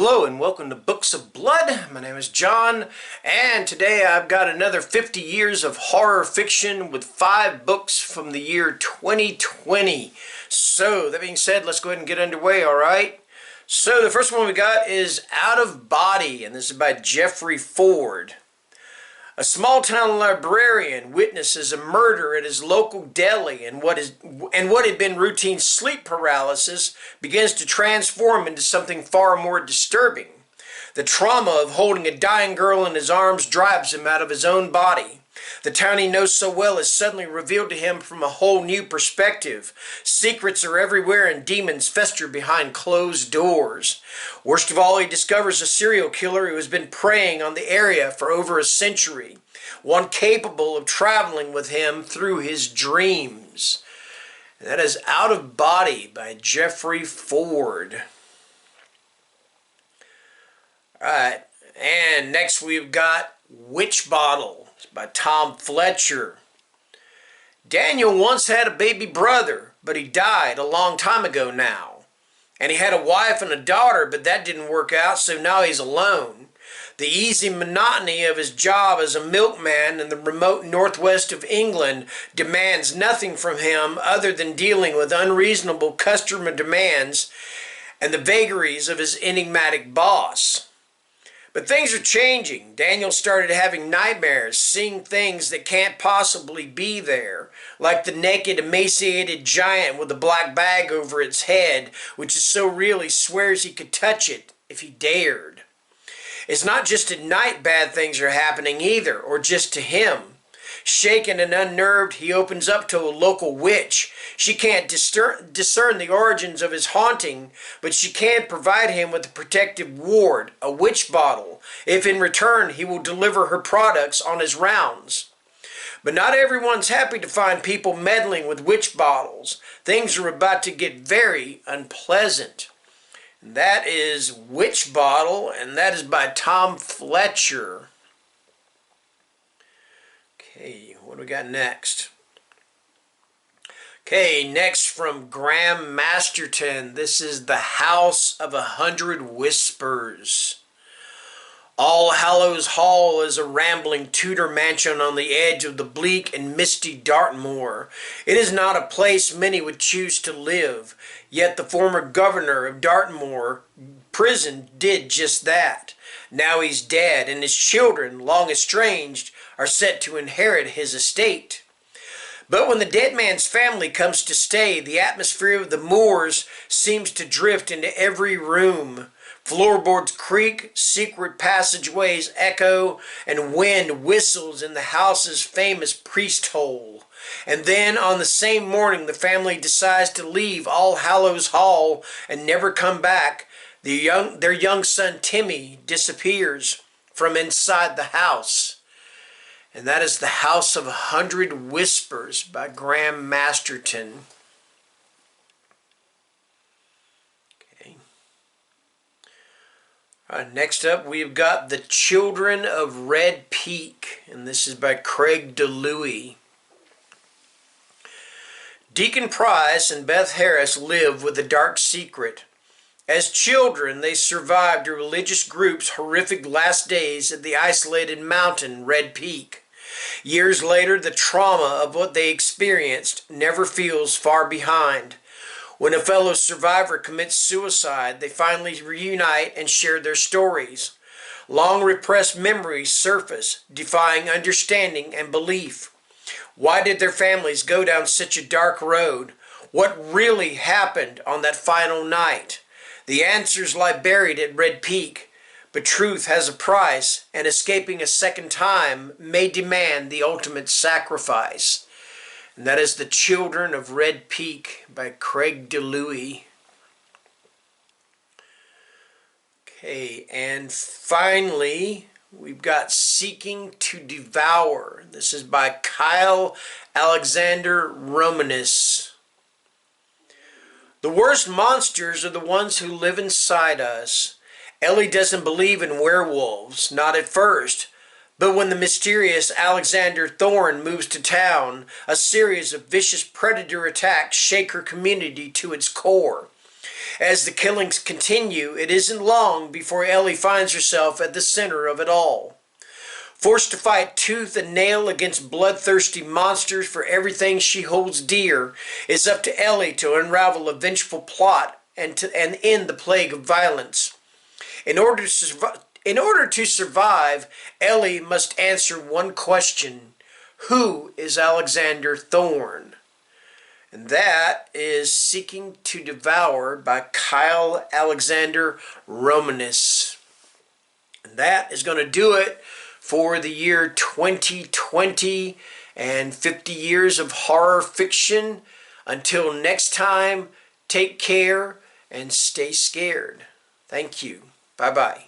Hello and welcome to Books of Blood. My name is John, and today I've got another 50 years of horror fiction with 5 books from the year 2020. So, that being said, let's go ahead and get underway, alright? So, the first one we got is Out of Body, and this is by Jeffrey Ford. A small-town librarian witnesses a murder at his local deli, and what had been routine sleep paralysis begins to transform into something far more disturbing. The trauma of holding a dying girl in his arms drives him out of his own body. The town he knows so well is suddenly revealed to him from a whole new perspective. Secrets are everywhere and demons fester behind closed doors. Worst of all, he discovers a serial killer who has been preying on the area for over a century, one capable of traveling with him through his dreams. And that is Out of Body by Jeffrey Ford. Alright, and next we've got Witch Bottle by Tom Fletcher. Daniel once had a baby brother, but he died a long time ago now. And he had a wife and a daughter, but that didn't work out, so now he's alone. The easy monotony of his job as a milkman in the remote northwest of England demands nothing from him other than dealing with unreasonable customer demands and the vagaries of his enigmatic boss. But things are changing. Daniel started having nightmares, seeing things that can't possibly be there, like the naked, emaciated giant with a black bag over its head, which is so real he swears he could touch it if he dared. It's not just at night bad things are happening either, or just to him. Shaken and unnerved, he opens up to a local witch. She can't discern the origins of his haunting, but she can provide him with a protective ward, a witch bottle, if in return he will deliver her products on his rounds. But not everyone's happy to find people meddling with witch bottles. Things are about to get very unpleasant. And that is Witch Bottle, and that is by Tom Fletcher. Okay, what do we got next? Okay, next from Graham Masterton. This is The House of 100 Whispers. All Hallows Hall is a rambling Tudor mansion on the edge of the bleak and misty Dartmoor. It is not a place many would choose to live, yet the former governor of Dartmoor prison did just that. Now he's dead, and his children, long estranged, are set to inherit his estate. But when the dead man's family comes to stay, the atmosphere of the moors seems to drift into every room. Floorboards creak, secret passageways echo, and wind whistles in the house's famous priest hole. And then, on the same morning, the family decides to leave All Hallows Hall and never come back. Their young son Timmy disappears from inside the house. And that is The House of 100 Whispers by Graham Masterton. Okay. All right, next up we've got The Children of Red Peak, and this is by Craig DiLouie. Deacon Price and Beth Harris live with a dark secret. As children, they survived a religious group's horrific last days at the isolated mountain Red Peak. Years later, the trauma of what they experienced never feels far behind. When a fellow survivor commits suicide, they finally reunite and share their stories. Long repressed memories surface, defying understanding and belief. Why did their families go down such a dark road? What really happened on that final night? The answers lie buried at Red Peak. But truth has a price, and escaping a second time may demand the ultimate sacrifice. And that is The Children of Red Peak by Craig DiLouie. Okay, and finally, we've got Seeking to Devour. This is by Kyle Alexander Romines. The worst monsters are the ones who live inside us. Ellie doesn't believe in werewolves, not at first, but when the mysterious Alexander Thorne moves to town, a series of vicious predator attacks shake her community to its core. As the killings continue, it isn't long before Ellie finds herself at the center of it all. Forced to fight tooth and nail against bloodthirsty monsters for everything she holds dear, it's up to Ellie to unravel a vengeful plot and end the plague of violence. In order to survive, Ellie must answer one question: who is Alexander Thorne? And that is Seeking to Devour by Kyle Alexander Romines. And that is going to do it for the year 2020 and 50 years of horror fiction. Until next time, take care and stay scared. Thank you. Bye-bye.